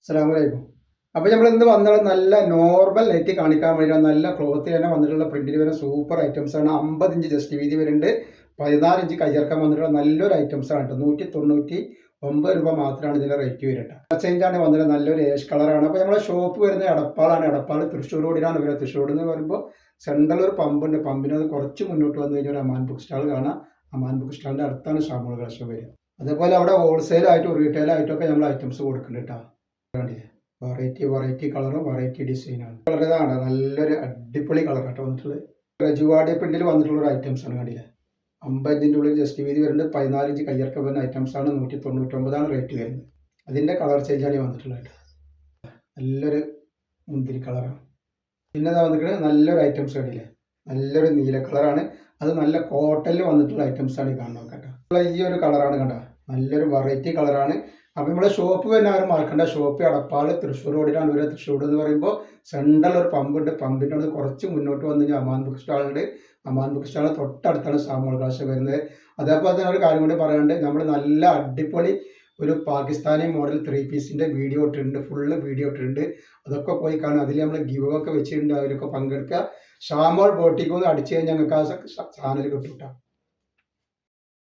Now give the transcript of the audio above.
അസ്സലാമലൈക്കും. അപ്പോൾ നമ്മൾ ഇന്ന് വന്നത് നല്ല നോർമൽ നെറ്റ് കാണിക്കാൻ വേണ്ടി നല്ല ക്ലോത്തിൽ തന്നെ വന്നിട്ടുള്ള പ്രിന്റിൽ വരുന്ന സൂപ്പർ ഐറ്റംസ് ആണ്. 50 ഇഞ്ച് ജസ്റ്റ് വീതി വരുന്നുണ്ട്, 14 ഇഞ്ച് കയ്യിറക്കാൻ വന്നിട്ടുള്ള നല്ലൊരു ഐറ്റംസ് ആണ് കേട്ടോ. 199 രൂപ മാത്രമാണ് ഇതിന്റെ റേറ്റ് വരുന്നത്. ചേഞ്ചാണ് വന്നിട്ട് നല്ലൊരു ഏഷ് കളറാണ്. അപ്പോൾ നമ്മുടെ ഷോപ്പ് വരുന്നത് എടപ്പാളാണ്. എടപ്പാൾ തൃശ്ശൂർ റോഡിലാണ് വരുന്നത്. തൃശ്ശൂർ എന്ന് പറയുമ്പോൾ സെൻട്രൽ ഒരു പമ്പുണ്ട്. പമ്പിന് അത് കുറച്ച് മുന്നോട്ട് വന്നു കഴിഞ്ഞാൽ ഒരു അമാൻ ബുക്ക് സ്റ്റാൾ കാണാം. അമാൻ ബുക്ക് സ്റ്റാളിന്റെ അടുത്താണ് ഷാമോൾ കളക്ഷൻ വരിക. അതേപോലെ അവിടെ ഹോൾസെയിൽ ആയിട്ടും റീറ്റെയിൽ ആയിട്ടും ഒക്കെ നമ്മൾ ഐറ്റംസ് കൊടുക്കുന്നുണ്ട് കേട്ടോ. വെറൈറ്റി കളറും വെറൈറ്റി ഡിസൈനാണ്. കളർ ഇതാണ്, നല്ലൊരു അടിപൊളി കളർ കേട്ടോ വന്നിട്ടുള്ളത്. രജുവാടി പ്രിന്റിൽ വന്നിട്ടുള്ള ഒരു ഐറ്റംസ് ആണ്. കണ്ടില്ലേ, 50 ഇഞ്ചിൻ്റെ ഉള്ളിൽ ജസ്റ്റ് വീതി വരുന്നുണ്ട്, 14 ഇഞ്ച് കയ്യിറക്കം വരുന്ന ഐറ്റംസ് ആണ്. 199 റേറ്റ് വരുന്നത്. അതിന്റെ കളർ ചേഞ്ചാണ് വന്നിട്ടുള്ളത് കേട്ടോ. നല്ലൊരു മുന്തിരി കളറാണ്. പിന്നെ അതാ വന്നിട്ട് നല്ലൊരു ഐറ്റംസ് കണ്ടില്ലേ, നല്ലൊരു നീല കളറാണ്. അത് നല്ല കോട്ടണിൽ വന്നിട്ടുള്ള ഐറ്റംസ് ആണ് ഈ കാണുന്നത് കേട്ടോ. ഈ ഒരു കളറാണ് കണ്ട, നല്ലൊരു വെറൈറ്റി കളറാണ്. അപ്പം നമ്മുടെ ഷോപ്പ് തന്നെ ആരും മറക്കണ്ട. ഷോപ്പ് എടപ്പാൾ തൃശ്ശൂർ റോഡിലാണ് വരുന്നത്. തൃശ്ശൂർ എന്ന് പറയുമ്പോൾ സെൻട്രൽ ഒരു പമ്പുണ്ട്. പമ്പിൻ്റെ അവിടെ കുറച്ച് മുന്നോട്ട് വന്നു കഴിഞ്ഞാൽ അമാൻ ബുക്ക് സ്റ്റാളുണ്ട്. അമാൻ ബുക്ക് സ്റ്റാളിന് തൊട്ടടുത്താണ് ഷാമോൾ കളക്ഷൻ വരുന്നത്. അതേപോലെ തന്നെ ഒരു കാര്യം കൂടി പറയാനുണ്ട്, നമ്മൾ നല്ല അടിപൊളി ഒരു പാകിസ്ഥാനി മോഡൽ 3 പീസിൻ്റെ വീഡിയോ ഇട്ടിട്ടുണ്ട്, ഫുള്ള് വീഡിയോ ഇട്ടിട്ടുണ്ട്. അതൊക്കെ പോയി കാണും. അതിൽ നമ്മൾ ഗിവ് ഒക്കെ വെച്ചിട്ടുണ്ട്, അതിലൊക്കെ പങ്കെടുക്കുക. ഷാമോൾ ബോട്ടിക്കൊന്ന് അടിച്ചു കഴിഞ്ഞാൽ ഞങ്ങൾക്ക് ആ ചാനൽ കിട്ടും കേട്ടോ.